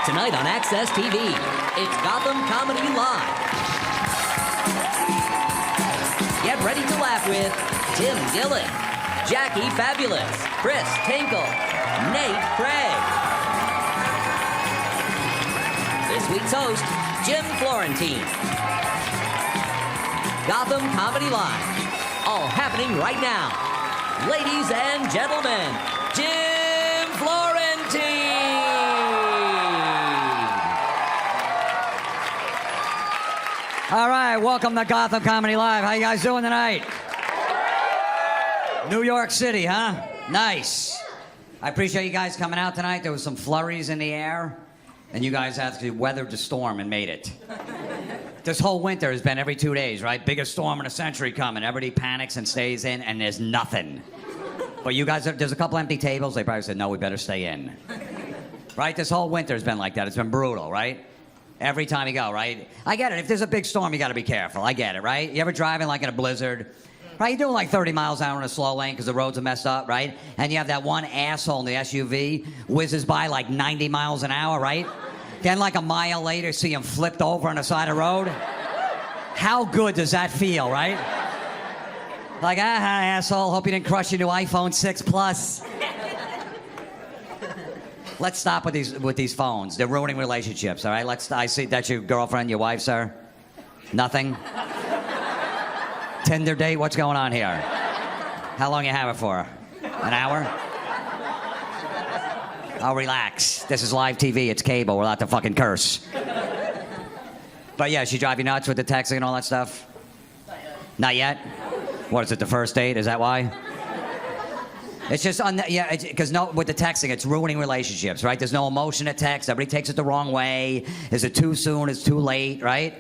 Tonight on Access TV, it's Gotham Comedy Live. Get ready to laugh with Tim Dillon, Jackie Fabulous, Chris Tinkle, Nate Craig. This week's host, Jim Florentine. Gotham Comedy Live, all happening right now. Ladies and gentlemen, Jim Florentine. All right, welcome to Gotham Comedy Live. How you guys doing tonight? New York City, huh? Nice. I appreciate you guys coming out tonight. There was some flurries in the air, and you guys actually weathered the storm and made it. This whole winter has been every 2 days, right? Biggest storm in a century coming. Everybody panics and stays in, and there's nothing. But you guys, there's a couple empty tables. They probably said, no, we better stay in. Right? This whole winter has been like that. It's been brutal, right? Every time you go, right? I get it. If there's a big storm, you got to be careful. I get it, right? You ever driving like in a blizzard? Right? You're doing like 30 miles an hour in a slow lane because the roads are messed up, right? And you have that one asshole in the SUV whizzes by like 90 miles an hour, right? Then like a mile later, see him flipped over on the side of the road. How good does that feel, right? Like, asshole, hope you didn't crush your new iPhone 6 Plus. Let's stop with these phones. They're ruining relationships, all right? I see that's your girlfriend, your wife, sir? Nothing? Tinder date? What's going on here? How long you have it for? An hour? Oh, relax. This is live TV. It's cable. We're allowed to fucking curse. But yeah, she drive you nuts with the texting and all that stuff? Not yet? What is it, the first date? Is that why? It's just, because with the texting, it's ruining relationships, right? There's no emotion to text. Everybody takes it the wrong way. Is it too soon? Is it too late, right?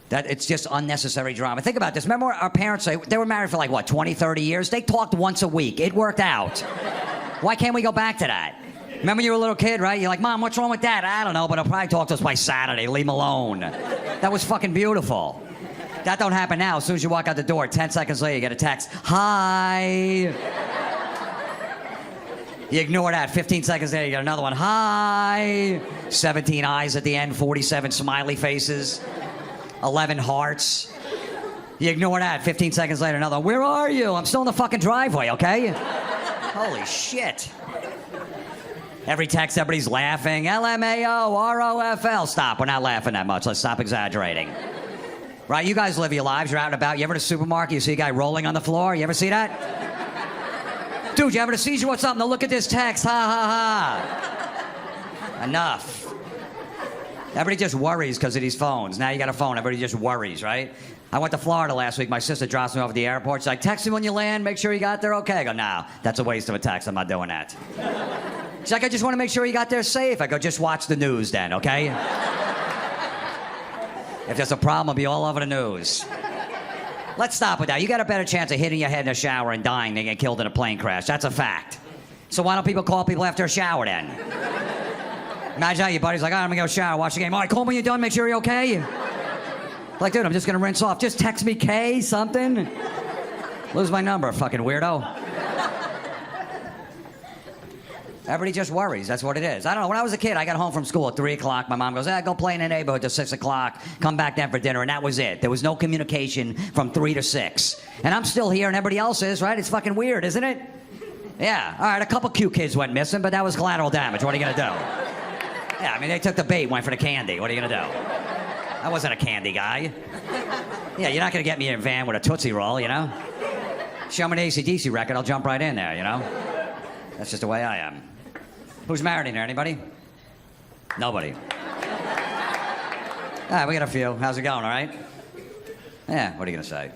It's just unnecessary drama. Think about this. Remember our parents, they were married for like, what, 20, 30 years? They talked once a week. It worked out. Why can't we go back to that? Remember you were a little kid, right? You're like, Mom, what's wrong with that? I don't know, but he'll probably talk to us by Saturday. Leave him alone. That was fucking beautiful. That don't happen now. As soon as you walk out the door, 10 seconds later, you get a text. Hi. You ignore that. 15 seconds later, you get another one. Hi. 17 eyes at the end, 47 smiley faces, 11 hearts. You ignore that. 15 seconds later, another one. Where are you? I'm still in the fucking driveway, okay? Holy shit. Every text, everybody's laughing. LMAO, ROFL. Stop. We're not laughing that much. Let's stop exaggerating. Right? You guys live your lives. You're out and about. You ever in a supermarket, you see a guy rolling on the floor? You ever see that? Dude, you ever a seizure? What's up? Now look at this text. Ha, ha, ha. Enough. Everybody just worries because of these phones. Now you got a phone. Everybody just worries, right? I went to Florida last week. My sister drops me off at the airport. She's like, text me when you land. Make sure you got there okay. I go, no, that's a waste of a text. I'm not doing that. She's like, I just want to make sure you got there safe. I go, just watch the news then, okay? If there's a problem, I'll be all over the news. Let's stop with that. You got a better chance of hitting your head in a shower and dying than getting killed in a plane crash. That's a fact. So why don't people call people after a shower then? Imagine how your buddy's like, all right, I'm gonna go shower, watch the game. All right, call me when you're done, make sure you're okay. Like, dude, I'm just gonna rinse off. Just text me K, something. Lose my number, fucking weirdo. Everybody just worries. That's what it is. I don't know. When I was a kid, I got home from school at 3 o'clock. My mom goes, go play in the neighborhood till 6 o'clock. Come back then for dinner. And that was it. There was no communication from 3 to 6. And I'm still here and everybody else is, right? It's fucking weird, isn't it? Yeah. All right, a couple cute kids went missing, but that was collateral damage. What are you going to do? Yeah, I mean, they took the bait, went for the candy. What are you going to do? I wasn't a candy guy. Yeah, you're not going to get me in a van with a Tootsie Roll, you know? Show me an AC/DC record, I'll jump right in there, you know? That's just the way I am. Who's married in here? Anybody? Nobody. All right, we got a few. How's it going, all right? Yeah, what are you going to say?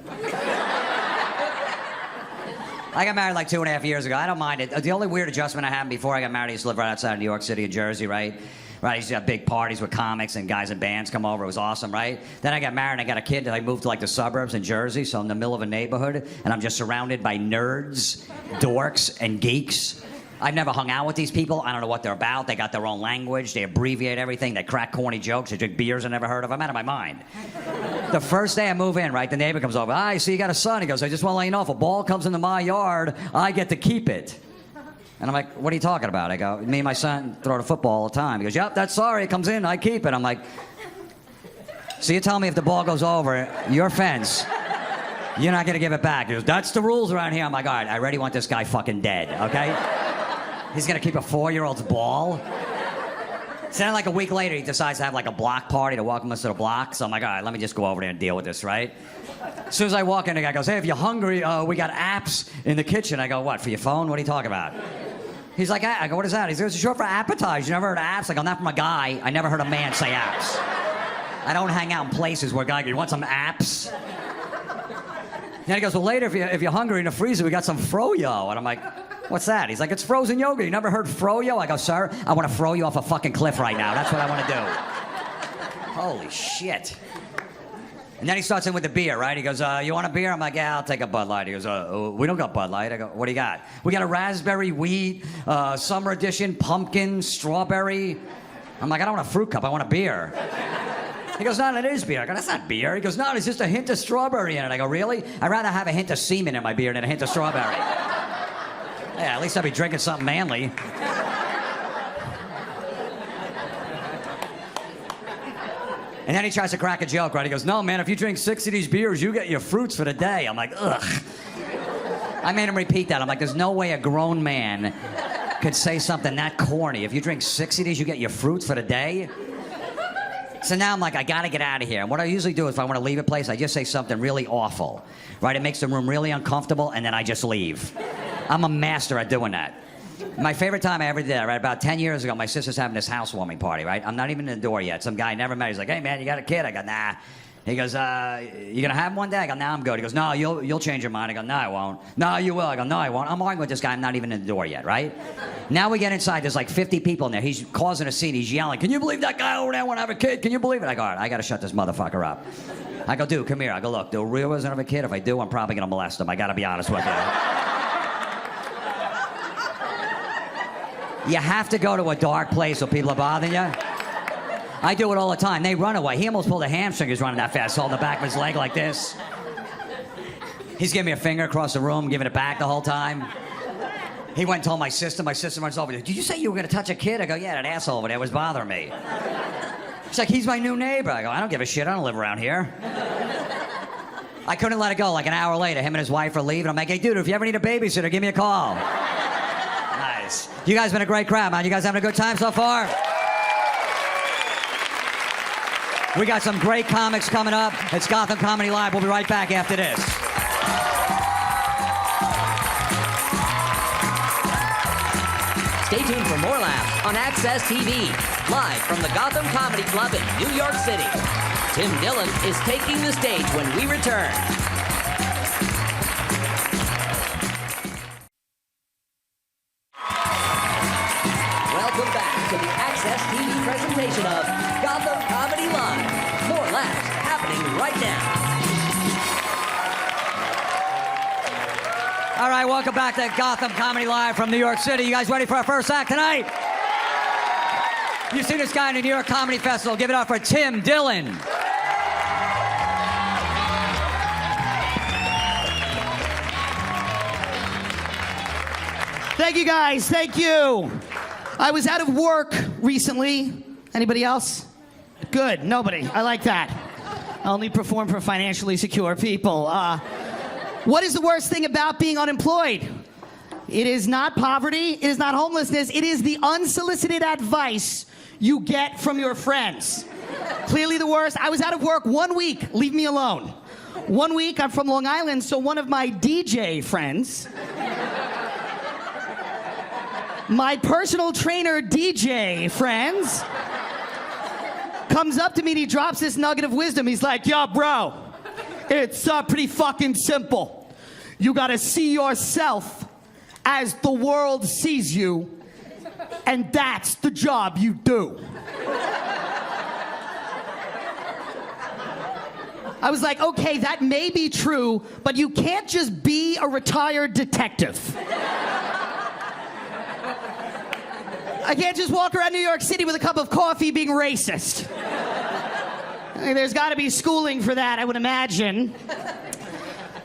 I got married like 2.5 years ago. I don't mind it. The only weird adjustment I had before I got married, I used to live right outside of New York City and Jersey, right? Right, I used to have big parties with comics and guys in bands come over. It was awesome, right? Then I got married and I got a kid and I moved to like the suburbs in Jersey, so I'm in the middle of a neighborhood and I'm just surrounded by nerds, dorks, and geeks. I've never hung out with these people. I don't know what they're about. They got their own language. They abbreviate everything. They crack corny jokes. They drink beers I never heard of. I'm out of my mind. The first day I move in, right, the neighbor comes over. Hi, so you got a son. He goes, I just want to let you know, if a ball comes into my yard, I get to keep it. And I'm like, what are you talking about? I go, me and my son throw the football all the time. He goes, yep, that's sorry. It comes in, I keep it. I'm like, so you tell me if the ball goes over your fence, you're not going to give it back. He goes, that's the rules around here. I'm like, all right, I already want this guy fucking dead, okay? He's going to keep a 4-year-old's ball? So then like a week later, he decides to have like a block party to welcome us to the block. So I'm like, all right, let me just go over there and deal with this, right? As soon as I walk in, the guy goes, hey, if you're hungry, we got apps in the kitchen. I go, what, for your phone? What are you talking about? He's like, I go, what is that? He says, it's short for appetize. You never heard of apps? I go, not from a guy. I never heard a man say apps. I don't hang out in places where a guy goes, you want some apps? Then he goes, well, later, if you're hungry in the freezer, we got some froyo. And I'm like, what's that? He's like, it's frozen yogurt. You never heard froyo? I go, sir, I want to throw you off a fucking cliff right now. That's what I want to do. Holy shit. And then he starts in with the beer, right? He goes, you want a beer? I'm like, yeah, I'll take a Bud Light. He goes, we don't got Bud Light. I go, what do you got? We got a raspberry wheat, summer edition, pumpkin, strawberry. I'm like, I don't want a fruit cup. I want a beer. He goes, no, it is beer. I go, that's not beer. He goes, no, there's just a hint of strawberry in it. I go, really? I'd rather have a hint of semen in my beer than a hint of strawberry. Yeah, at least I'll be drinking something manly. And then he tries to crack a joke, right? He goes, no, man, if you drink 6 of these beers, you get your fruits for the day. I'm like, ugh. I made him repeat that. I'm like, there's no way a grown man could say something that corny. If you drink 6 of these, you get your fruits for the day? So now I'm like, I gotta get out of here. And what I usually do is if I want to leave a place, I just say something really awful, right? It makes the room really uncomfortable, and then I just leave. I'm a master at doing that. My favorite time I ever did that, right? About 10 years ago, my sister's having this housewarming party, right? I'm not even in the door yet. Some guy I never met. He's like, hey, man, you got a kid? I go, nah. He goes, you gonna have one day? I go, nah, I'm good. He goes, no, you'll change your mind. I go, no, I won't. No, you will. I go, no, I won't. I'm arguing with this guy. I'm not even in the door yet, right? Now we get inside. There's like 50 people in there. He's causing a scene. He's yelling, can you believe that guy over there want to have a kid? Can you believe it? I go, all right, I gotta shut this motherfucker up. I go, dude, come here. I go, look, the real reason I have a kid, if I do, I'm probably gonna molest him. I gotta be honest with you. You have to go to a dark place so people are bothering you. I do it all the time. They run away. He almost pulled a hamstring. He's running that fast, holding the back of his leg like this. He's giving me a finger across the room, giving it back the whole time. He went and told my sister. My sister runs over. Did you say you were going to touch a kid? I go, yeah, that asshole over there was bothering me. She's like, he's my new neighbor. I go, I don't give a shit. I don't live around here. I couldn't let it go. Like an hour later, him and his wife are leaving. I'm like, hey, dude, if you ever need a babysitter, give me a call. Nice. You guys been a great crowd, man. You guys having a good time so far? We got some great comics coming up. It's Gotham Comedy Live. We'll be right back after this. Stay tuned for more laughs on Access TV, live from the Gotham Comedy Club in New York City. Tim Dillon is taking the stage when we return. Welcome back to the Access TV presentation of Gotham Comedy Live. More laughs happening right now. All right, welcome back to Gotham Comedy Live from New York City. You guys ready for our first act tonight? You've seen this guy in the New York Comedy Festival. Give it up for Tim Dillon. Thank you, guys. Thank you. I was out of work recently. Anybody else? Good. Nobody. I like that. I only perform for financially secure people. What is the worst thing about being unemployed? It is not poverty. It is not homelessness. It is the unsolicited advice you get from your friends. Clearly the worst. I was out of work 1 week. Leave me alone. 1 week. I'm from Long Island, so one of my DJ friends, my personal trainer DJ friends, comes up to me and he drops this nugget of wisdom. He's like, yo, bro, it's pretty fucking simple. You gotta see yourself as the world sees you, and that's the job you do. I was like, okay, that may be true, but you can't just be a retired detective. I can't just walk around New York City with a cup of coffee being racist. I mean, there's got to be schooling for that, I would imagine.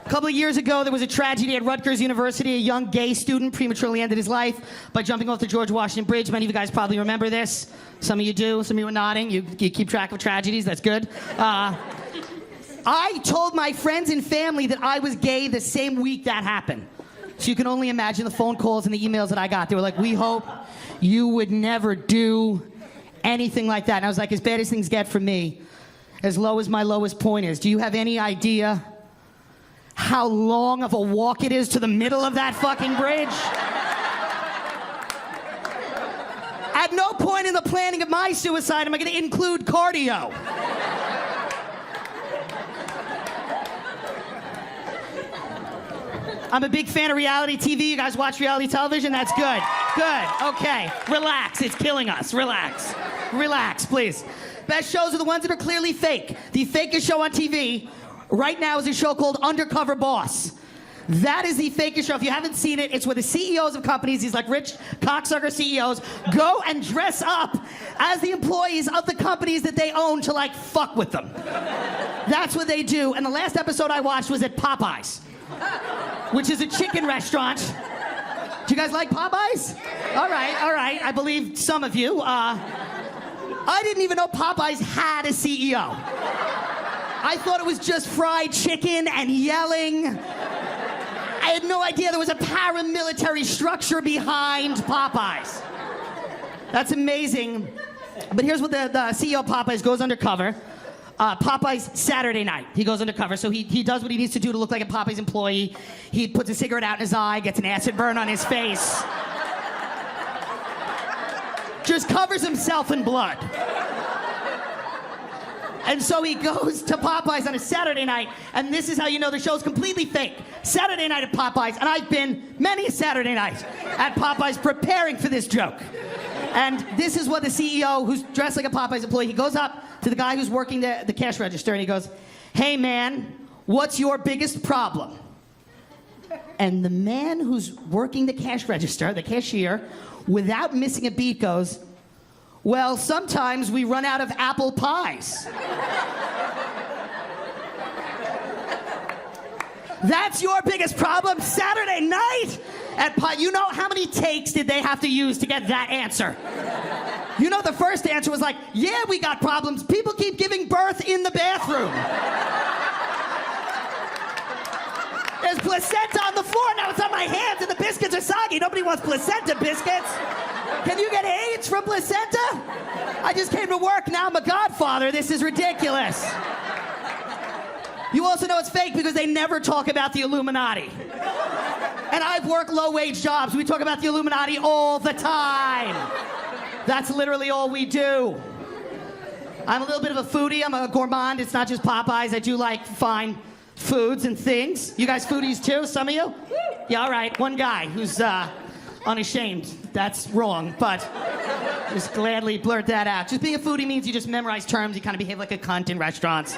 A couple of years ago, there was a tragedy at Rutgers University. A young gay student prematurely ended his life by jumping off the George Washington Bridge. Many of you guys probably remember this. Some of you do. Some of you are nodding. You keep track of tragedies. That's good. I told my friends and family that I was gay the same week that happened. So you can only imagine the phone calls and the emails that I got. They were like, we hope you would never do anything like that. And I was like, as bad as things get for me, as low as my lowest point is, do you have any idea how long of a walk it is to the middle of that fucking bridge? At no point in the planning of my suicide am I going to include cardio. I'm a big fan of reality TV. You guys watch reality television? That's good. Good. Okay. Relax. It's killing us. Relax. Relax, please. Best shows are the ones that are clearly fake. The fakest show on TV right now is a show called Undercover Boss. That is the fakest show. If you haven't seen it, it's where the CEOs of companies, these like rich cocksucker CEOs, go and dress up as the employees of the companies that they own to like fuck with them. That's what they do. And the last episode I watched was at Popeyes, which is a chicken restaurant. Do you guys like Popeyes? All right. I believe some of you. I didn't even know Popeyes had a CEO. I thought it was just fried chicken and yelling. I had no idea there was a paramilitary structure behind Popeyes. That's amazing. But here's what the CEO of Popeyes goes undercover. Popeyes Saturday night. He goes undercover. So he does what he needs to do to look like a Popeyes employee. He puts a cigarette out in his eye, gets an acid burn on his face. Just covers himself in blood. And so he goes to Popeyes on a Saturday night, and this is how you know the show's completely fake. Saturday night at Popeyes, and I've been many a Saturday night at Popeyes preparing for this joke. And this is what the CEO, who's dressed like a Popeyes employee, he goes up to the guy who's working the cash register, and he goes, "Hey man, what's your biggest problem?" And the man who's working the cash register, the cashier, without missing a beat goes, "Well, sometimes we run out of apple pies." That's your biggest problem? Saturday night at Pie. You know how many takes did they have to use to get that answer? You know the first answer was like, "Yeah, we got problems. People keep giving birth in the bathroom. There's placenta on the floor, now it's on my hands and the biscuits are soggy. Nobody wants placenta biscuits. Can you get AIDS from placenta? I just came to work, now I'm a godfather. This is ridiculous." You also know it's fake because they never talk about the Illuminati. And I've worked low-wage jobs. We talk about the Illuminati all the time. That's literally all we do. I'm a little bit of a foodie. I'm a gourmand. It's not just Popeyes. I do like fine foods and things. You guys foodies too? Some of you? Yeah, all right. One guy who's unashamed. That's wrong, but just gladly blurt that out. Just being a foodie means you just memorize terms. You kind of behave like a cunt in restaurants.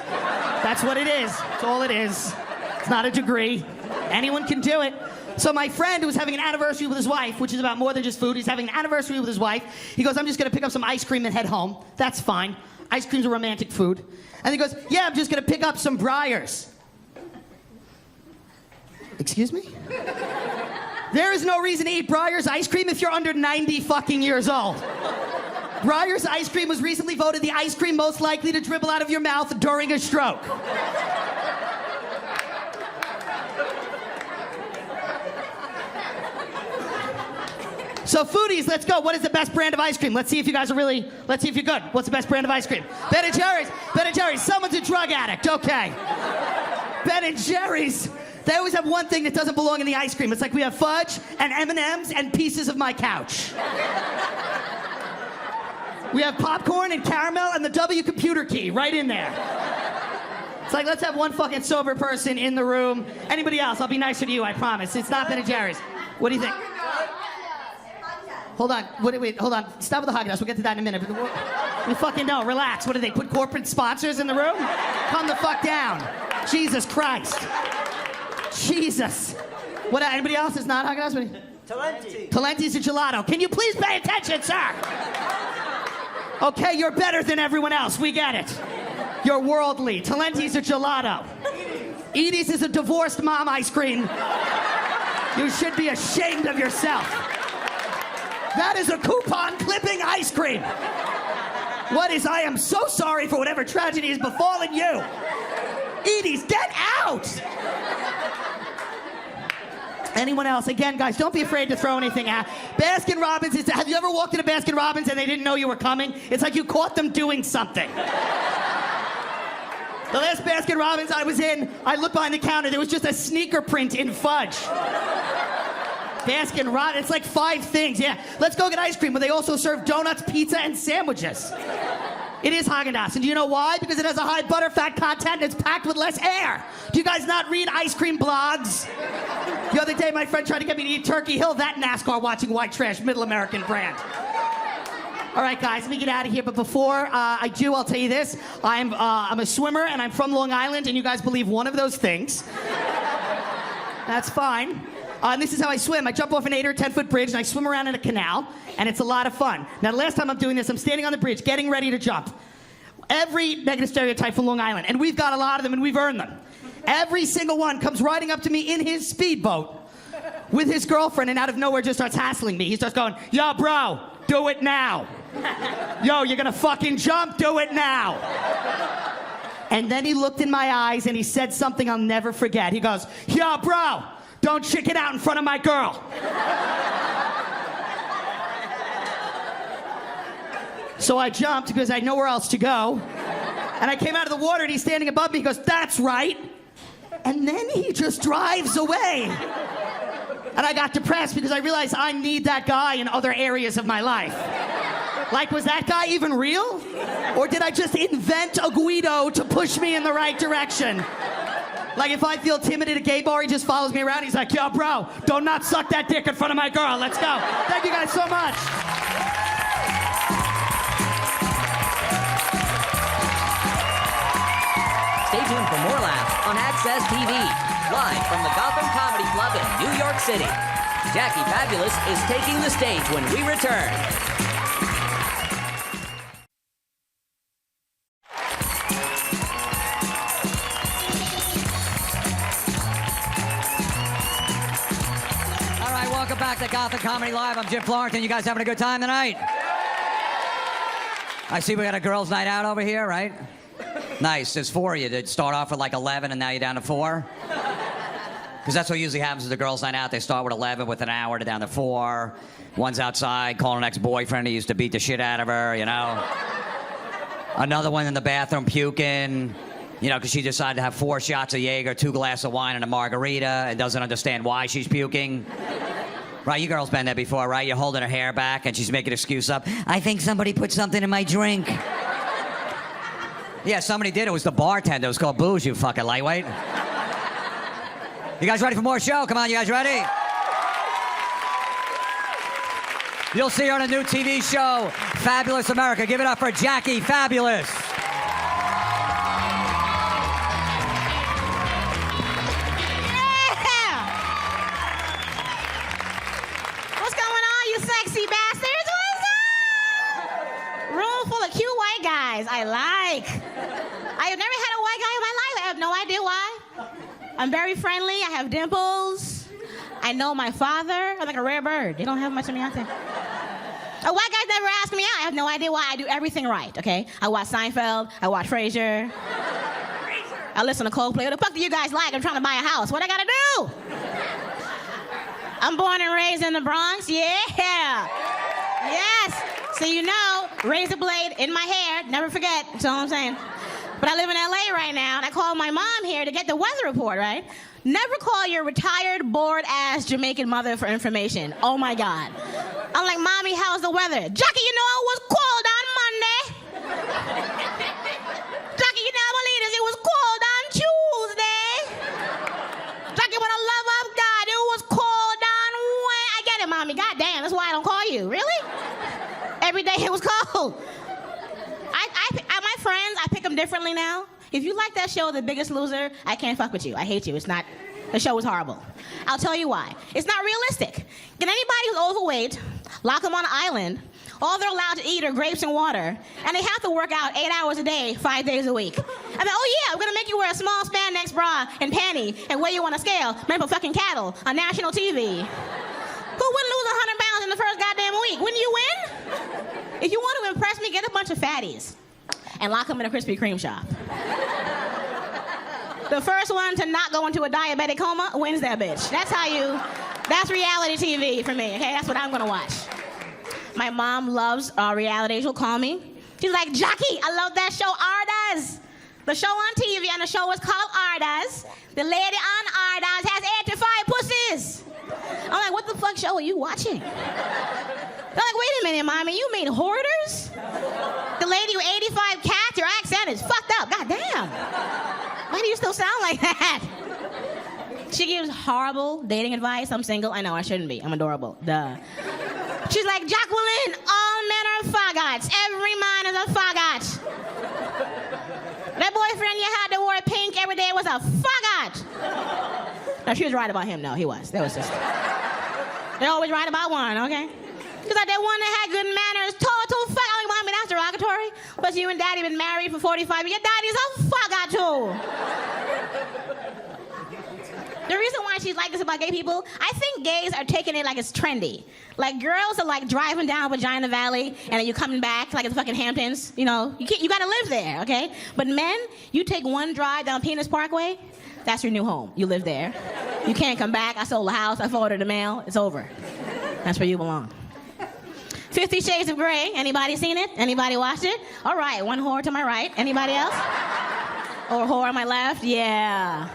That's what it is. That's all it is. It's not a degree. Anyone can do it. So my friend who was having an anniversary with his wife, which is about more than just food, he's having an anniversary with his wife. He goes, "I'm just going to pick up some ice cream and head home." That's fine. Ice cream's a romantic food. And he goes, "Yeah, I'm just going to pick up some Breyers." Excuse me? There is no reason to eat Breyers ice cream if you're under 90 fucking years old. Breyers ice cream was recently voted the ice cream most likely to dribble out of your mouth during a stroke. So foodies, let's go. What is the best brand of ice cream? Let's see if you guys are really, let's see if you're good. What's the best brand of ice cream? Ben & Jerry's. Ben & Jerry's. Someone's a drug addict. Okay. Ben & Jerry's. They always have one thing that doesn't belong in the ice cream. It's like we have fudge and M&Ms and pieces of my couch. We have popcorn and caramel and the W computer key right in there. It's like, let's have one fucking sober person in the room. Anybody else? I'll be nicer to you, I promise. It's not Ben & Jerry's. What do you think? Hold on. Wait, hold on. Stop with the Haagen-Dazs. We'll get to that in a minute. We fucking know. Relax. What do they put corporate sponsors in the room? Calm the fuck down. Jesus Christ. Jesus. What? Anybody else is not Haagen-Dazs? Talenti. Talenti's a gelato. Can you please pay attention, sir? Okay, you're better than everyone else. We get it. You're worldly. Talenti's a gelato. Edie's is a divorced mom ice cream. You should be ashamed of yourself. That is a coupon clipping ice cream. What is, I am so sorry for whatever tragedy has befallen you. Edie's, get out! Anyone else? Again, guys, don't be afraid to throw anything out. Baskin Robbins, have you ever walked into Baskin Robbins and they didn't know you were coming? It's like you caught them doing something. The last Baskin Robbins I was in, I looked behind the counter, there was just a sneaker print in fudge. Baskin Robbins, it's like 5 things, yeah. Let's go get ice cream, but they also serve donuts, pizza, and sandwiches. It is Haagen-Dazs, and do you know why? Because it has a high butterfat content and it's packed with less air. Do you guys not read ice cream blogs? The other day, my friend tried to get me to eat Turkey Hill, that NASCAR watching white trash, middle American brand. All right, guys, let me get out of here. But before I do, I'll tell you this. I'm a swimmer, and I'm from Long Island, and you guys believe one of those things. That's fine. And this is how I swim. I jump off an 8 or 10-foot bridge, and I swim around in a canal, and it's a lot of fun. Now, the last time I'm doing this, I'm standing on the bridge, getting ready to jump. Every negative stereotype from Long Island, and we've got a lot of them, and we've earned them. Every single one comes riding up to me in his speedboat with his girlfriend, and out of nowhere just starts hassling me. He starts going, yo, bro, do it now. Yo, you're gonna fucking jump? Do it now. And then he looked in my eyes and he said something I'll never forget. He goes, yo, bro, don't chicken out in front of my girl. So I jumped because I had nowhere else to go. And I came out of the water and he's standing above me. He goes, that's right. And then he just drives away. And I got depressed because I realized I need that guy in other areas of my life. Like, was that guy even real? Or did I just invent a Guido to push me in the right direction? Like, if I feel timid at a gay bar, he just follows me around. He's like, yo, bro, don't not suck that dick in front of my girl. Let's go. Thank you guys so much. Stay tuned for more laughs on Access TV, live from the Gotham Comedy Club in New York City. Jackie Fabulous is taking the stage when we return. All right, welcome back to Gotham Comedy Live. I'm Jim Florentine. You guys having a good time tonight? I see we got a girls' night out over here, right? Nice. There's 4 of you. Did start off with like 11 and now you're down to 4? Because that's what usually happens at the girls' night out. They start with 11, with an hour to down to 4. One's outside calling an ex-boyfriend he used to beat the shit out of her, you know. Another one in the bathroom puking, you know, because she decided to have 4 shots of Jaeger, 2 glasses of wine, and a margarita, and doesn't understand why she's puking. Right, you girls been there before, right? You're holding her hair back, and she's making an excuse up. I think somebody put something in my drink. Yeah, somebody did. It was the bartender. It was called booze, you fucking lightweight. You guys ready for more show? Come on, you guys ready? You'll see her on a new TV show, Fabulous America. Give it up for Jackie Fabulous. Yeah! What's going on, you sexy bastards? What's up? Room full of cute white guys. I have never had a white guy in my life. I have no idea why. I'm very friendly. I have dimples. I know my father. I'm like a rare bird. They don't have much of me out there. A white guy's never asked me out. I have no idea why. I do everything right, okay? I watch Seinfeld. I watch Frasier. I listen to Coldplay. What the fuck do you guys like? I'm trying to buy a house. What I gotta do? I'm born and raised in the Bronx. Yeah. Yes. So you know, razor blade in my hair. Never forget. That's all I'm saying. But I live in LA right now, and I called my mom here to get the weather report, right? Never call your retired, bored-ass Jamaican mother for information. Oh, my God. I'm like, Mommy, how's the weather? Jackie, you know it was cold on Monday. Jackie, you never believe this. It was cold on Tuesday. Jackie, for the love of God, it was cold on Wednesday. I get it, Mommy. God damn, that's why I don't call you. Really? Every day it was cold. My friends, I pick them differently now. If you like that show, The Biggest Loser, I can't fuck with you. I hate you. It's not, the show is horrible. I'll tell you why. It's not realistic. Get anybody who's overweight, lock them on an island, All they're allowed to eat are grapes and water. And they have to work out 8 hours a day, 5 days a week. And then, oh yeah, we're gonna make you wear a small spandex bra and panty and weigh you on a scale made for fucking cattle on national TV. Who wouldn't lose 100 pounds in the first goddamn week? Wouldn't you win? If you want to impress me, get a bunch of fatties and lock them in a Krispy Kreme shop. The first one to not go into a diabetic coma wins that bitch. That's reality TV for me, okay? That's what I'm gonna watch. My mom loves reality. She'll call me. She's like, Jackie, I love that show, Ardas. The show on TV, and the show is called Ardas. The lady on Ardas has 85 pussies. I'm like, what the fuck show are you watching? They're like, wait a minute, Mommy, you mean hoarders? The lady with 85 cats, your accent is fucked up. God damn. Why do you still sound like that? She gives horrible dating advice. I'm single. I know, I shouldn't be. I'm adorable. Duh. She's like, Jacqueline, all men are faggots. Every man is a faggot. That boyfriend you had that wore pink every day was a faggot. No, she was right about him. No, he was. That was just... They're always right about one, okay? She's like, that one that had good manners, total faggot. I'm like, Mommy, that's derogatory. But you and Daddy been married for 45 years. Your daddy's a faggot too. The reason why she's like this about gay people, I think gays are taking it like it's trendy. Like girls are like driving down Vagina Valley and then you're coming back like it's fucking Hamptons. You know, you gotta live there, okay? But men, you take one drive down Penis Parkway, that's your new home. You live there. You can't come back. I sold the house, I forwarded the mail, it's over. That's where you belong. 50 Shades of Grey, anybody seen it? Anybody watched it? All right, one whore to my right. Anybody else? Or whore on my left? Yeah.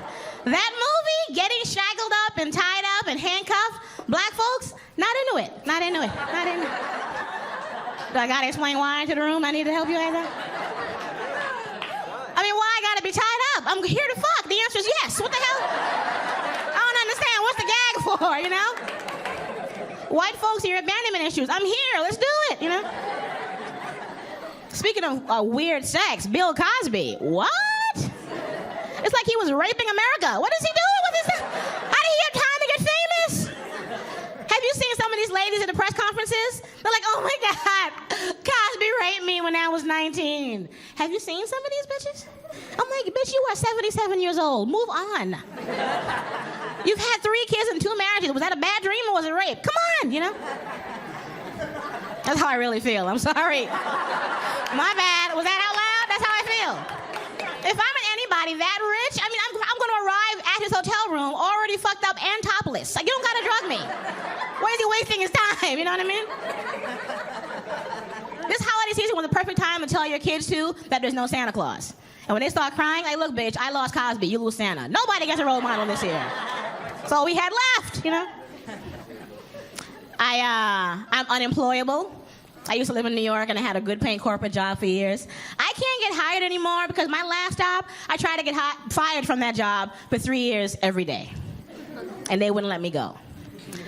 That movie, getting shackled up and tied up and handcuffed, black folks, not into it. Not into it. Not into it. Do I gotta explain why to the room? I need to help you like that? I mean, why I gotta be tied up? I'm here to fuck. The answer is yes. What the hell? I don't understand. What's the gag for, you know? White folks, your abandonment issues. I'm here. Let's do it, you know? Speaking of weird sex, Bill Cosby. What? It's like he was raping America. What is he doing with his... How did he have time to get famous? Have you seen some of these ladies at the press conferences? They're like, oh my God, Cosby raped me when I was 19. Have you seen some of these bitches? I'm like, bitch, you are 77 years old. Move on. You've had 3 kids and 2 marriages. Was that a bad dream or was it rape? Come on, you know? That's how I really feel. I'm sorry. My bad. Was that out loud? That's how I feel. If I'm anybody that rich, I mean, I'm going to arrive at his hotel room already fucked up and topless. Like, you don't got to drug me. Why is he wasting his time? You know what I mean? This holiday season was the perfect time to tell your kids, too, that there's no Santa Claus. And when they start crying, like, look, bitch, I lost Cosby. You lose Santa. Nobody gets a role model this year. That's all we had left, you know? I'm unemployable. I used to live in New York, and I had a good paying corporate job for years. I can't get hired anymore because my last job, I tried to get fired from that job for 3 years every day. And they wouldn't let me go.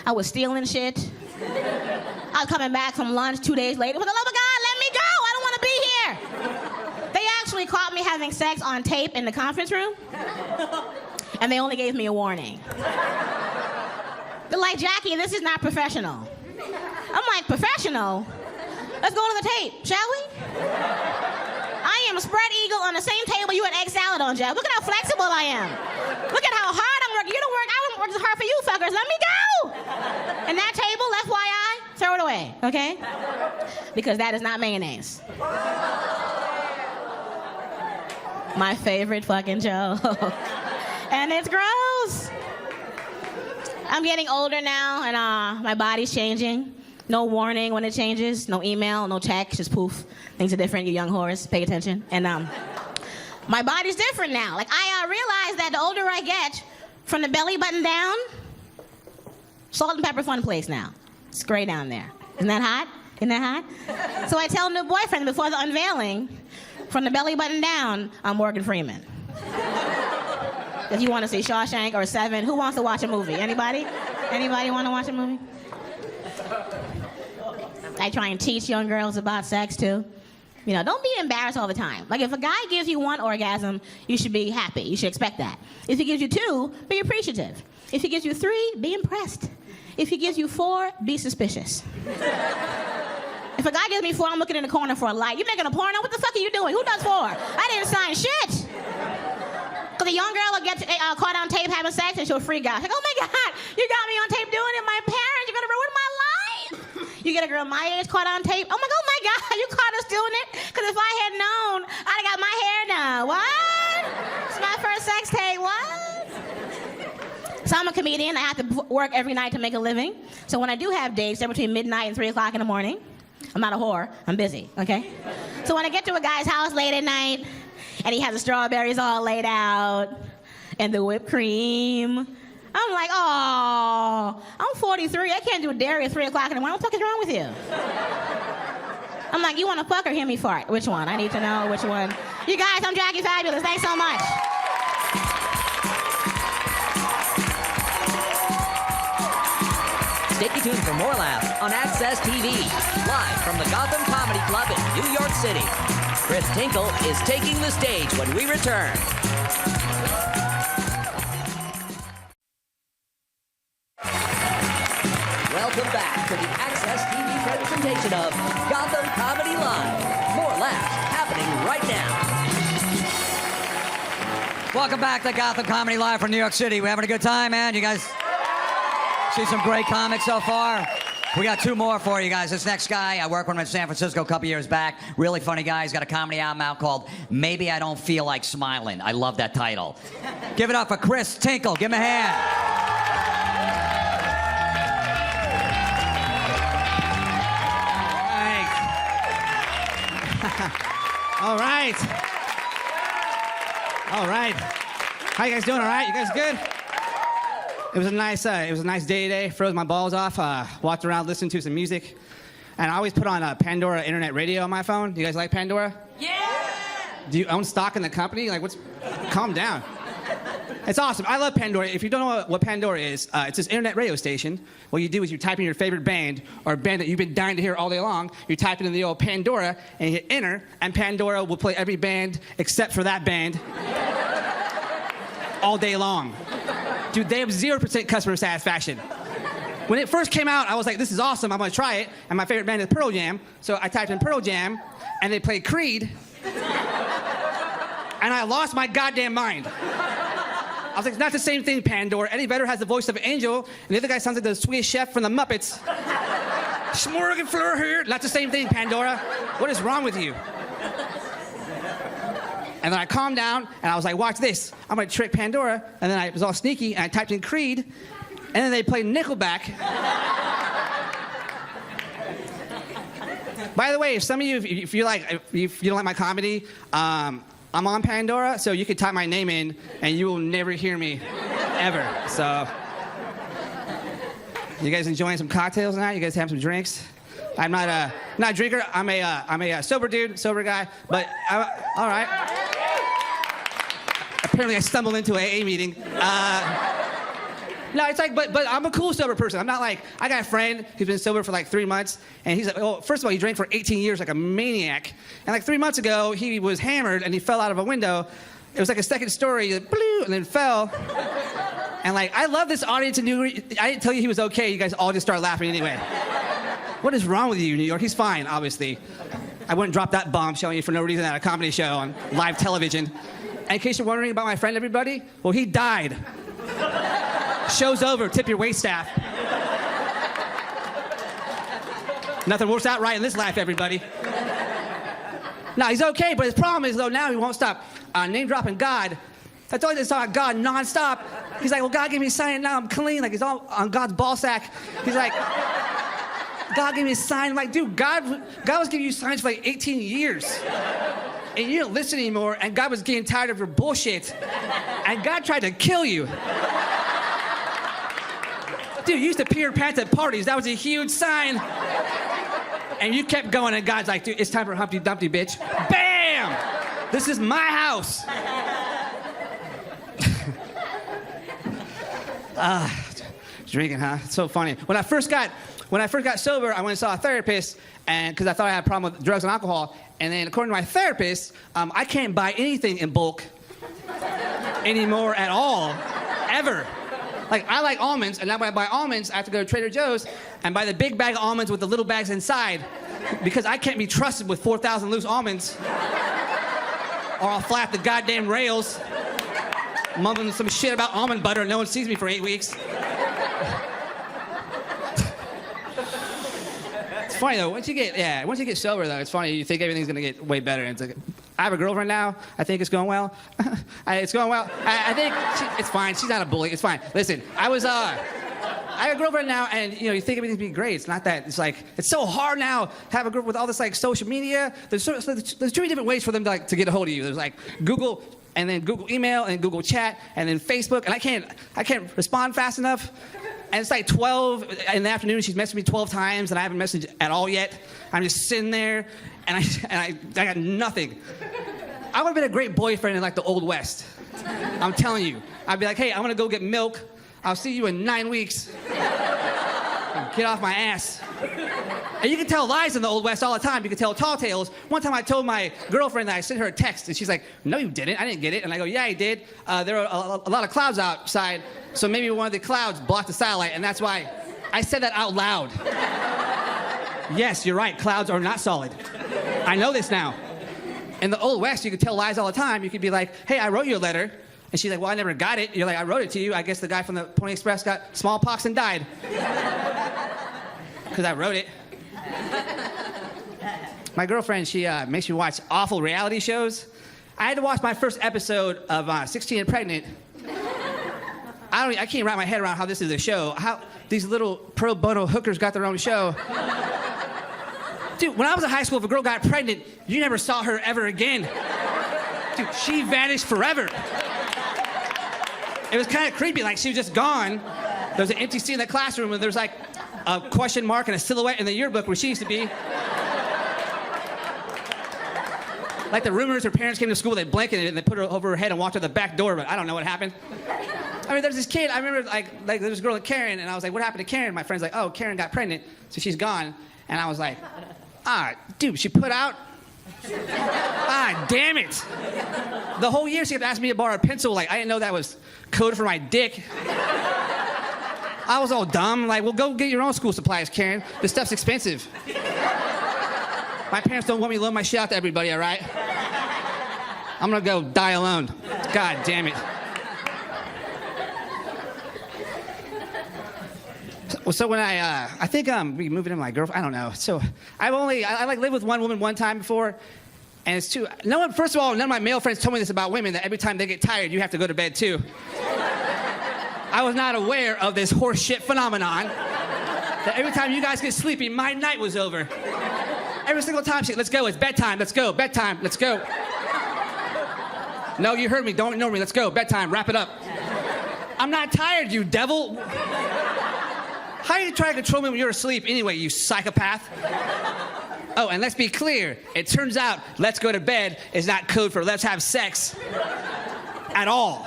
I was stealing shit. I was coming back from lunch 2 days later. For the love of God, let me go. I don't want to be here. They actually caught me having sex on tape in the conference room. And they only gave me a warning. They're like, Jackie, this is not professional. I'm like, professional? Let's go to the tape, shall we? I am a spread eagle on the same table you had egg salad on, Jeff. Look at how flexible I am. Look at how hard I'm working. You don't work, I don't work as hard for you fuckers. Let me go. And that table, FYI, throw it away, okay? Because that is not mayonnaise. My favorite fucking joke. And it's gross. I'm getting older now, and my body's changing. No warning when it changes, no email, no text, just poof. Things are different, you young whores, pay attention. And my body's different now. Like, I realize that the older I get, from the belly button down, salt and pepper fun place now. It's great down there. Isn't that hot? Isn't that hot? So I tell new boyfriend before the unveiling, from the belly button down, I'm Morgan Freeman. If you want to see Shawshank or Seven, who wants to watch a movie? Anybody? Anybody want to watch a movie? I try and teach young girls about sex, too. You know, don't be embarrassed all the time. Like, if a guy gives you 1 orgasm, you should be happy. You should expect that. If he gives you 2, be appreciative. If he gives you 3, be impressed. If he gives you 4, be suspicious. If a guy gives me 4, I'm looking in the corner for a light. You making a porno? What the fuck are you doing? Who does 4? I didn't sign shit. Because a young girl will get caught on tape having sex and she'll freak out. She's like, oh my God, you got me on tape doing it. My parents, you're going to ruin my life. You get a girl my age caught on tape. Oh my God, you caught us doing it? Because if I had known, I'd have got my hair done. What? It's my first sex tape. What? So I'm a comedian. I have to work every night to make a living. So when I do have dates, they're between midnight and 3 o'clock in the morning. I'm not a whore. I'm busy, okay? So when I get to a guy's house late at night, and he has the strawberries all laid out, and the whipped cream, I'm like, oh, I'm 43. I can't do dairy at 3 o'clock in the morning. What the fuck is wrong with you? I'm like, you want to fuck or hear me fart? Which one? I need to know which one. You guys, I'm Jackie Fabulous. Thanks so much. Stay tuned for more laughs on Access TV, live from the Gotham Comedy Club in New York City. Chris Tinkle is taking the stage when we return. Welcome back to the Access TV presentation of Gotham Comedy Live. More laughs happening right now. Welcome back to Gotham Comedy Live from New York City. We're having a good time, man. You guys see some great comics so far. We got 2 more for you guys. This next guy, I worked with him in San Francisco a couple years back. Really funny guy. He's got a comedy album out called Maybe I Don't Feel Like Smiling. I love that title. Give it up for Chris Tinkle. Give him a hand. All right. All right. How you guys doing? All right? You guys good? It was a nice day today. Froze my balls off. Walked around, listened to some music, and I always put on Pandora internet radio on my phone. Do you guys like Pandora? Yeah. Do you own stock in the company? Like, calm down. It's awesome. I love Pandora. If you don't know what Pandora is, it's this internet radio station. What you do is you type in your favorite band or a band that you've been dying to hear all day long. You type it in the old Pandora and you hit enter, and Pandora will play every band except for that band all day long. Dude, they have 0% customer satisfaction. When it first came out, I was like, this is awesome. I'm going to try it. And my favorite band is Pearl Jam. So I typed in Pearl Jam, and they played Creed. And I lost my goddamn mind. I was like, it's not the same thing, Pandora. Eddie Vedder has the voice of an angel, and the other guy sounds like the Swedish chef from the Muppets. Smorgasbord here. Not the same thing, Pandora. What is wrong with you? And then I calmed down, and I was like, watch this. I'm going to trick Pandora. And then I was all sneaky, and I typed in Creed, and then they played Nickelback. By the way, if some of you, if you don't like my comedy, I'm on Pandora, so you can type my name in, and you will never hear me, ever. So, you guys enjoying some cocktails tonight? You guys have some drinks? I'm not a drinker. I'm a sober dude, sober guy. But all right. Apparently, I stumbled into an AA meeting. No, it's like, but I'm a cool sober person. I'm not like, I got a friend who's been sober for like 3 months, and he's like, well, first of all, he drank for 18 years like a maniac. And like 3 months ago, he was hammered and he fell out of a window. It was like a second story, and then fell. And like, I love this audience in New York. I didn't tell you he was okay. You guys all just start laughing anyway. What is wrong with you, New York? He's fine, obviously. I wouldn't drop that bomb showing you for no reason at a comedy show on live television. And in case you're wondering about my friend, everybody, well, he died. Show's over. Tip your waitstaff. Nothing works out right in this life, everybody. No, he's okay, but his problem is, though, now he won't stop name-dropping God. I told you to talk about God nonstop. He's like, well, God gave me a sign, and now I'm clean. Like, he's all on God's ball sack. He's like, God gave me a sign. I'm like, dude, God was giving you signs for like 18 years. And you didn't listen anymore, and God was getting tired of your bullshit. And God tried to kill you. Dude, you used to pee your pants at parties. That was a huge sign. And you kept going, and God's like, dude, it's time for Humpty Dumpty, bitch. Bam! This is my house. Drinking, huh? It's so funny. When I first got sober, I went and saw a therapist, and because I thought I had a problem with drugs and alcohol. And then, according to my therapist, I can't buy anything in bulk anymore at all, ever. Like, I like almonds, and now when I buy almonds, I have to go to Trader Joe's and buy the big bag of almonds with the little bags inside. because I can't be trusted with 4,000 loose almonds, or I'll fly off the goddamn rails, mumbling some shit about almond butter and no one sees me for 8 weeks. It's funny though, once you get sober though, it's funny, you think everything's gonna get way better. And it's like, I have a girlfriend now, I think it's going well. It's going well. I think it's fine, she's not a bully, it's fine. Listen, I have a girlfriend now, and you think everything's gonna be great. It's not that. It's like, it's so hard now to have a girl with all this like social media. There's too many different ways for them to get a hold of you. There's like Google, and then Google email, and Google chat, and then Facebook, and I can't respond fast enough. And it's like 12 in the afternoon, she's messaged me 12 times, and I haven't messaged at all yet. I'm just sitting there, and I got nothing. I would have been a great boyfriend in like the Old West. I'm telling you. I'd be like, hey, I'm gonna go get milk. I'll see you in 9 weeks. Get off my ass. And you can tell lies in the Old West all the time. You can tell tall tales. One time I told my girlfriend that I sent her a text, and she's like, no, you didn't. I didn't get it. And I go, yeah, I did. There are a lot of clouds outside, so maybe one of the clouds blocked the satellite, and that's why I said that out loud. Yes, you're right. Clouds are not solid. I know this now. In the Old West, you could tell lies all the time. You could be like, hey, I wrote you a letter. And she's like, well, I never got it. You're like, I wrote it to you. I guess the guy from the Pony Express got smallpox and died. Because I wrote it. My girlfriend, she makes me watch awful reality shows. I had to watch my first episode of 16 and Pregnant. I can't wrap my head around how this is a show. How these little pro bono hookers got their own show. Dude, when I was in high school, if a girl got pregnant, you never saw her ever again. Dude, she vanished forever. It was kind of creepy, like she was just gone. There was an empty seat in the classroom, and there was like a question mark and a silhouette in the yearbook where she used to be. Like the rumors, her parents came to school, they blanketed it, and they put her over her head and walked to the back door, but I don't know what happened. I mean, there's this kid, I remember like there was a girl, Karen, and I was like, what happened to Karen? My friend's like, oh, Karen got pregnant, so she's gone. And I was like, dude, she put out? Damn it. The whole year she kept asking me to borrow a pencil, like I didn't know that was code for my dick. I was all dumb, like, well, go get your own school supplies, Karen. This stuff's expensive. My parents don't want me to loan my shit out to everybody, all right? I'm gonna go die alone. God damn it. So when I think we moving in my girlfriend, I don't know. So I like lived with one woman one time before, and it's too, first of all, none of my male friends told me this about women, that every time they get tired, you have to go to bed too. I was not aware of this horse shit phenomenon, that every time you guys get sleepy, my night was over. Every single time she, let's go, it's bedtime, let's go, bedtime, let's go. No, you heard me, don't ignore me, let's go, bedtime, wrap it up. I'm not tired, you devil. How are you trying to control me when you're asleep anyway, you psychopath? Oh, and let's be clear, it turns out let's go to bed is not code for let's have sex at all.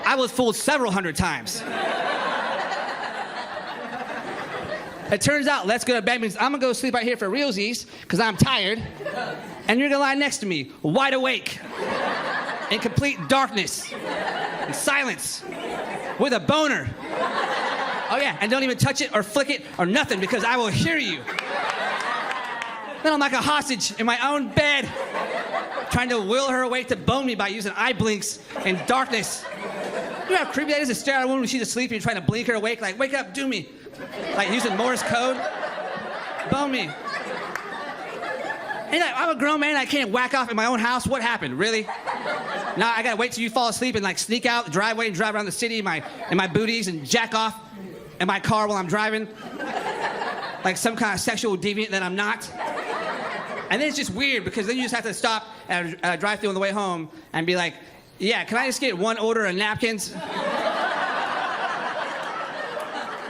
I was fooled several hundred times. It turns out let's go to bed means I'm gonna go sleep right here for realsies because I'm tired, and you're gonna lie next to me, wide awake, in complete darkness and silence, with a boner. Oh yeah, and don't even touch it or flick it or nothing because I will hear you. Then I'm like a hostage in my own bed, trying to will her awake to bone me by using eye blinks in darkness. You know how creepy that is to stare at a woman when she's asleep and you're trying to blink her awake, like, wake up, do me. Like using Morse code. Bone me. And I'm a grown man, I can't whack off in my own house. What happened, really? Now I gotta wait till you fall asleep and like sneak out the driveway and drive around the city in my booties and jack off in my car while I'm driving. Like some kind of sexual deviant that I'm not. And then it's just weird because then you just have to stop at a drive-thru on the way home and be like, yeah, can I just get one order of napkins?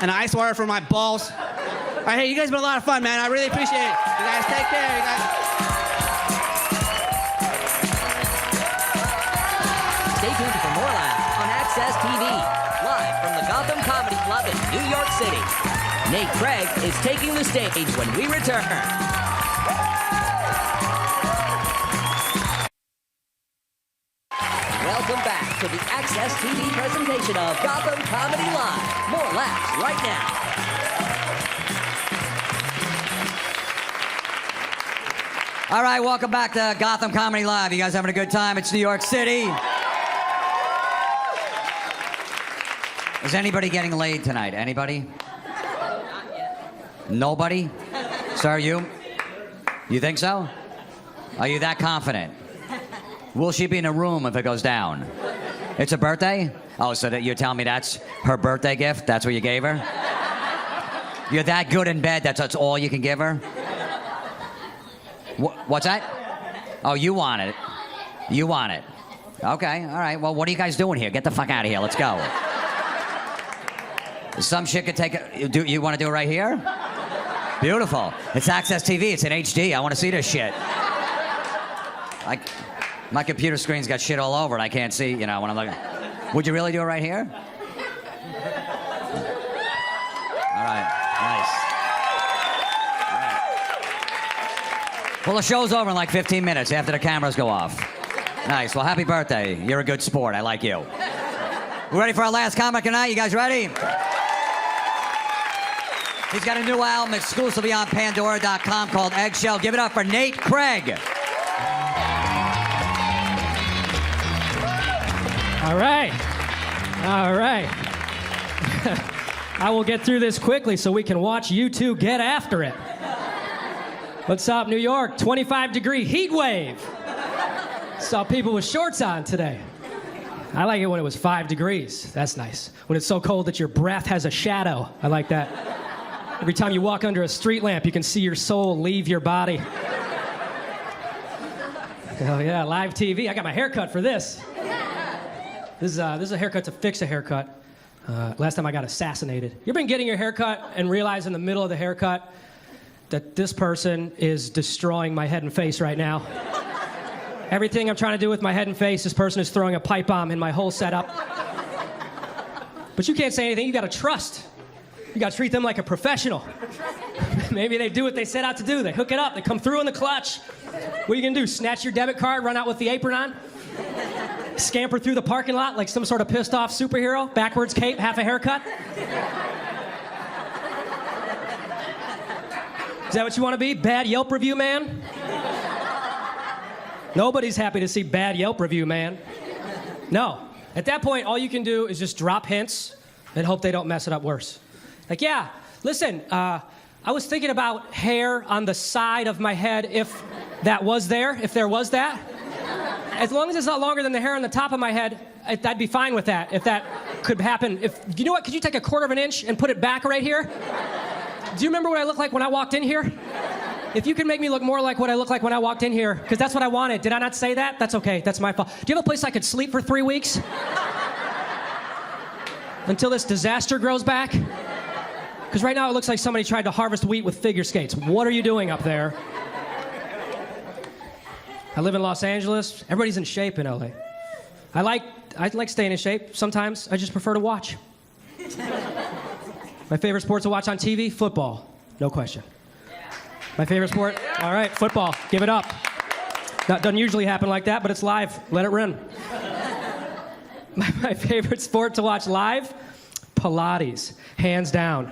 And ice water for my balls. All right, hey, you guys have been a lot of fun, man. I really appreciate it. You guys take care, you guys. Stay tuned for more laughs on Access TV, live from the Gotham Comedy Club in New York City. Nate Craig is taking the stage when we return. Welcome back to the Access TV presentation of Gotham Comedy Live. More laughs right now. All right, welcome back to Gotham Comedy Live. You guys having a good time? It's New York City. Is anybody getting laid tonight? Anybody? Not yet. Nobody? Sir, you? You think so? Are you that confident? Will she be in a room if it goes down? It's a birthday? Oh, so that you're telling me that's her birthday gift? That's what you gave her? You're that good in bed, that's all you can give her? What's that? Oh, you want it. You want it. Okay, all right. Well, what are you guys doing here? Get the fuck out of here. Let's go. Some shit could take it. You want to do it right here? Beautiful. It's Access TV. It's in HD. I want to see this shit. My computer screen's got shit all over it. I can't see, when I'm looking. Would you really do it right here? All right. Nice. All right. Well, the show's over in like 15 minutes after the cameras go off. Nice. Well, happy birthday. You're a good sport. I like you. We ready for our last comic tonight? You guys ready? He's got a new album exclusively on Pandora.com called Eggshell. Give it up for Nate Craig. All right. I will get through this quickly so we can watch you two get after it. What's up, New York? 25-degree heat wave. Saw people with shorts on today. I like it when it was 5 degrees. That's nice. When it's so cold that your breath has a shadow. I like that. Every time you walk under a street lamp, you can see your soul leave your body. Oh yeah, live TV. I got my haircut for this. This is a haircut to fix a haircut. Last time I got assassinated. You ever been getting your haircut and realize in the middle of the haircut that this person is destroying my head and face right now? Everything I'm trying to do with my head and face, this person is throwing a pipe bomb in my whole setup. But you can't say anything. You got to trust. You got to treat them like a professional. Maybe they do what they set out to do. They hook it up. They come through in the clutch. What are you going to do? Snatch your debit card, run out with the apron on? Scamper through the parking lot like some sort of pissed off superhero? Backwards cape, half a haircut? Is that what you want to be? Bad Yelp review man? Nobody's happy to see bad Yelp review man. No. At that point, all you can do is just drop hints and hope they don't mess it up worse. Like, yeah, listen, I was thinking about hair on the side of my head if that was there, if there was that. As long as it's not longer than the hair on the top of my head, I'd be fine with that, if that could happen. You know what, could you take a 1/4 of an inch and put it back right here? Do you remember what I looked like when I walked in here? If you could make me look more like what I looked like when I walked in here, because that's what I wanted. Did I not say that? That's okay, that's my fault. Do you have a place I could sleep for 3 weeks? Until this disaster grows back? Because right now it looks like somebody tried to harvest wheat with figure skates. What are you doing up there? I live in Los Angeles. Everybody's in shape in LA. I like staying in shape. Sometimes I just prefer to watch. My favorite sport to watch on TV? Football. No question. My favorite sport? All right, football. Give it up. That doesn't usually happen like that, but it's live. Let it run. My favorite sport to watch live? Pilates. Hands down.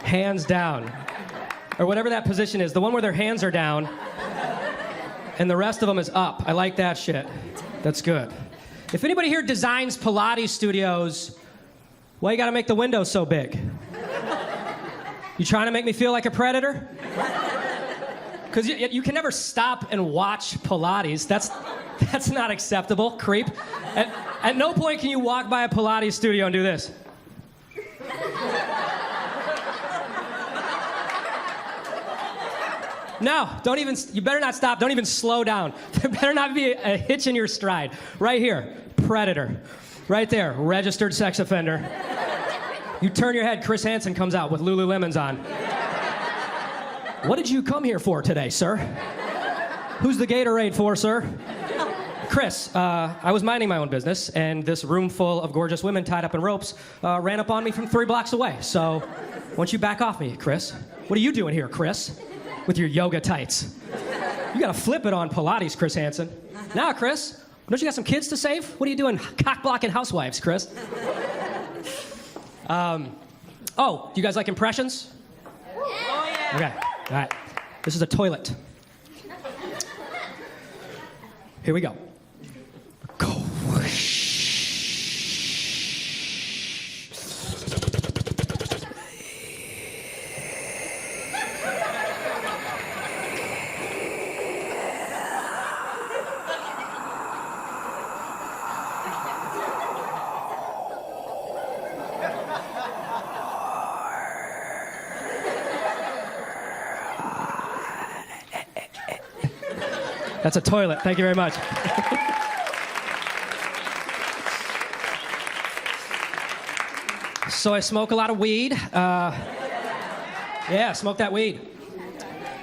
Hands down. Or whatever that position is. The one where their hands are down and the rest of them is up. I like that shit. That's good. If anybody here designs Pilates studios, why you gotta make the windows so big? You trying to make me feel like a predator? Because you can never stop and watch Pilates. That's not acceptable, creep. At no point can you walk by a Pilates studio and do this. No, don't even, you better not stop. Don't even slow down. There better not be a hitch in your stride. Right here, predator. Right there, registered sex offender. You turn your head, Chris Hansen comes out with Lululemons on. What did you come here for today, sir? Who's the Gatorade for, sir? Chris, I was minding my own business, and this room full of gorgeous women tied up in ropes ran up on me from 3 blocks away. So, why don't you back off me, Chris? What are you doing here, Chris? With your yoga tights. You gotta flip it on Pilates, Chris Hansen. Now, Chris, don't you got some kids to save? What are you doing cock-blocking housewives, Chris? Oh, do you guys like impressions? Oh, yeah. Okay, all right. This is a toilet. Here we go. That's a toilet. Thank you very much. So I smoke a lot of weed. Yeah, smoke that weed.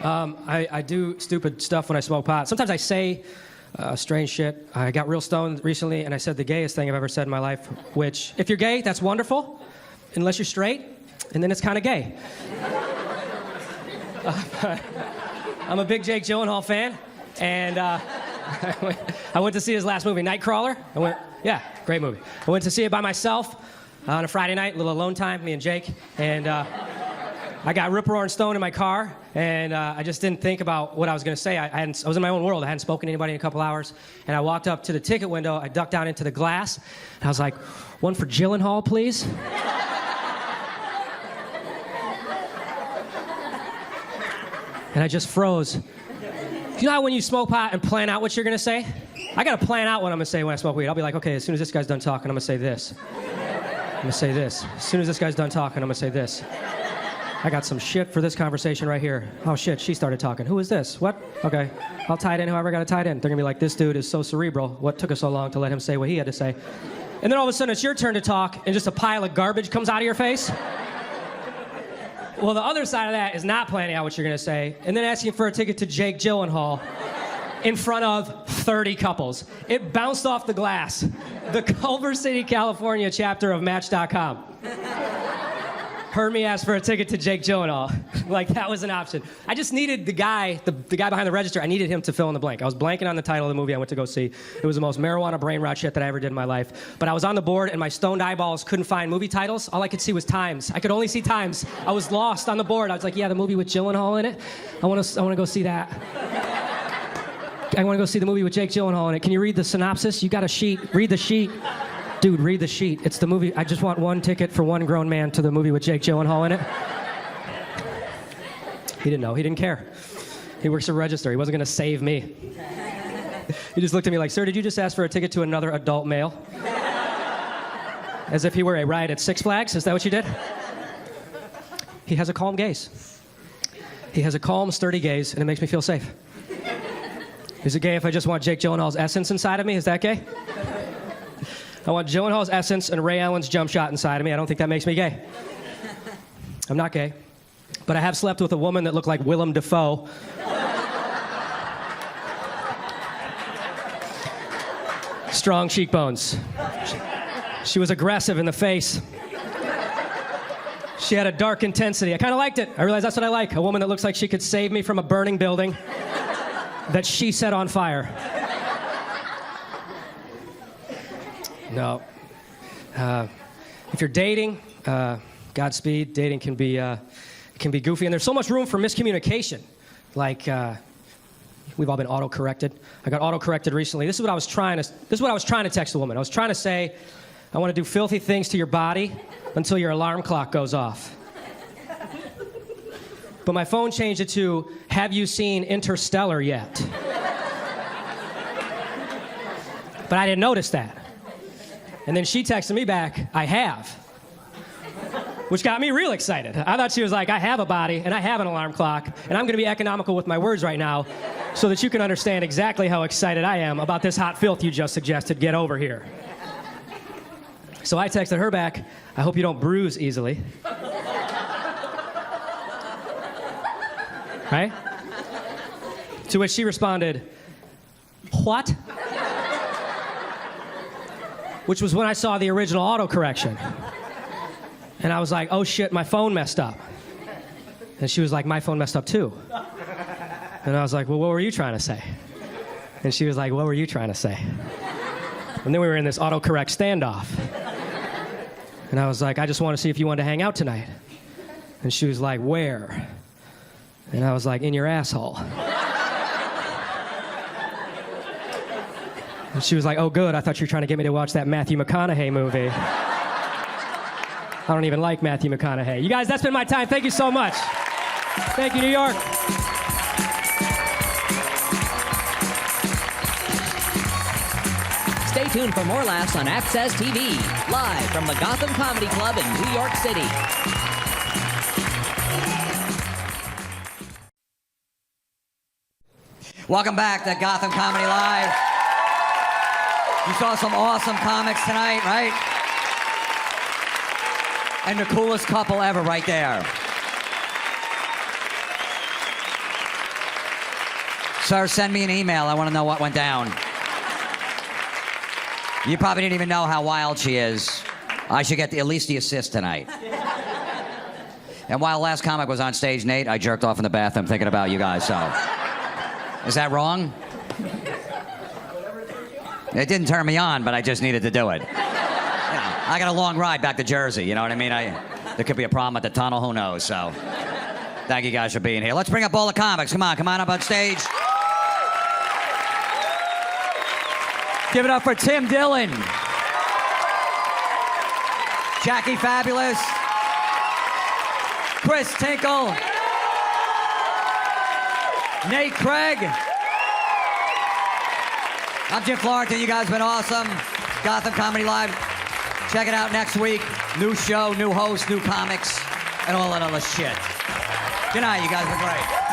I do stupid stuff when I smoke pot. Sometimes I say strange shit. I got real stoned recently, and I said the gayest thing I've ever said in my life, which, if you're gay, that's wonderful, unless you're straight, and then it's kind of gay. I'm a big Jake Gyllenhaal fan. And I went to see his last movie, Nightcrawler. Yeah, great movie. I went to see it by myself on a Friday night, a little alone time, me and Jake. And I got rip-roaring stoned in my car, and I just didn't think about what I was going to say. I was in my own world. I hadn't spoken to anybody in a couple hours. And I walked up to the ticket window. I ducked down into the glass, and I was like, "One for Gyllenhaal, please?" And I just froze. You know how when you smoke pot and plan out what you're going to say? I got to plan out what I'm going to say when I smoke weed. I'll be like, okay, as soon as this guy's done talking, I'm going to say this. I'm going to say this. As soon as this guy's done talking, I'm going to say this. I got some shit for this conversation right here. Oh, shit, she started talking. Who is this? What? Okay, I'll tie it in however I got to tie it in. They're going to be like, this dude is so cerebral. What took us so long to let him say what he had to say? And then all of a sudden, it's your turn to talk, and just a pile of garbage comes out of your face. Well, the other side of that is not planning out what you're going to say, and then asking for a ticket to Jake Gyllenhaal in front of 30 couples. It bounced off the glass. The Culver City, California chapter of Match.com heard me ask for a ticket to Jake Gyllenhaal. Like, that was an option. I just needed the guy behind the register, I needed him to fill in the blank. I was blanking on the title of the movie I went to go see. It was the most marijuana brain rot shit that I ever did in my life. But I was on the board, and my stoned eyeballs couldn't find movie titles. All I could see was times. I could only see times. I was lost on the board. I was like, yeah, the movie with Gyllenhaal in it. I want to go see that. I want to go see the movie with Jake Gyllenhaal in it. Can you read the synopsis? You got a sheet. Read the sheet. Dude, read the sheet. It's the movie. I just want one ticket for one grown man to the movie with Jake Gyllenhaal in it. He didn't know. He didn't care. He works at a register. He wasn't going to save me. He just looked at me like, sir, did you just ask for a ticket to another adult male? As if he were a ride at Six Flags? Is that what you did? He has a calm gaze. He has a calm, sturdy gaze, and it makes me feel safe. Is it gay if I just want Jake Gyllenhaal's essence inside of me? Is that gay? I want Gyllenhaal's essence and Ray Allen's jump shot inside of me. I don't think that makes me gay. I'm not gay. But I have slept with a woman that looked like Willem Dafoe. Strong cheekbones. She was aggressive in the face. She had a dark intensity. I kind of liked it. I realized that's what I like. A woman that looks like she could save me from a burning building that she set on fire. No. If you're dating, Godspeed. Dating can be goofy, and there's so much room for miscommunication. Like, we've all been auto-corrected. I got auto-corrected recently. This is what I was trying to text a woman. I was trying to say, I want to do filthy things to your body until your alarm clock goes off. But my phone changed it to, have you seen Interstellar yet? But I didn't notice that. And then she texted me back, I have. Which got me real excited. I thought she was like, I have a body, and I have an alarm clock, and I'm going to be economical with my words right now so that you can understand exactly how excited I am about this hot filth you just suggested. Get over here. So I texted her back, I hope you don't bruise easily. Right? To which she responded, what? Which was when I saw the original autocorrection. And I was like, oh shit, my phone messed up. And she was like, my phone messed up too. And I was like, well, what were you trying to say? And she was like, what were you trying to say? And then we were in this autocorrect standoff. And I was like, I just want to see if you wanted to hang out tonight. And she was like, where? And I was like, in your asshole. And she was like, oh, good. I thought you were trying to get me to watch that Matthew McConaughey movie. I don't even like Matthew McConaughey. You guys, that's been my time. Thank you so much. Thank you, New York. Stay tuned for more laughs on Access TV, live from the Gotham Comedy Club in New York City. Welcome back to Gotham Comedy Live. You saw some awesome comics tonight, right? And the coolest couple ever right there. Sir, send me an email. I want to know what went down. You probably didn't even know how wild she is. I should get at least the assist tonight. And while last comic was on stage, Nate, I jerked off in the bathroom thinking about you guys, so. Is that wrong? It didn't turn me on, but I just needed to do it. You know, I got a long ride back to Jersey, you know what I mean? There could be a problem at the tunnel, who knows, so. Thank you guys for being here. Let's bring up all the comics. Come on up on stage. Give it up for Tim Dillon. Jackie Fabulous. Chris Tinkle. Nate Craig. I'm Jim Florentine. You guys have been awesome. Gotham Comedy Live. Check it out next week. New show, new host, new comics, and all that other shit. Good night, you guys were great.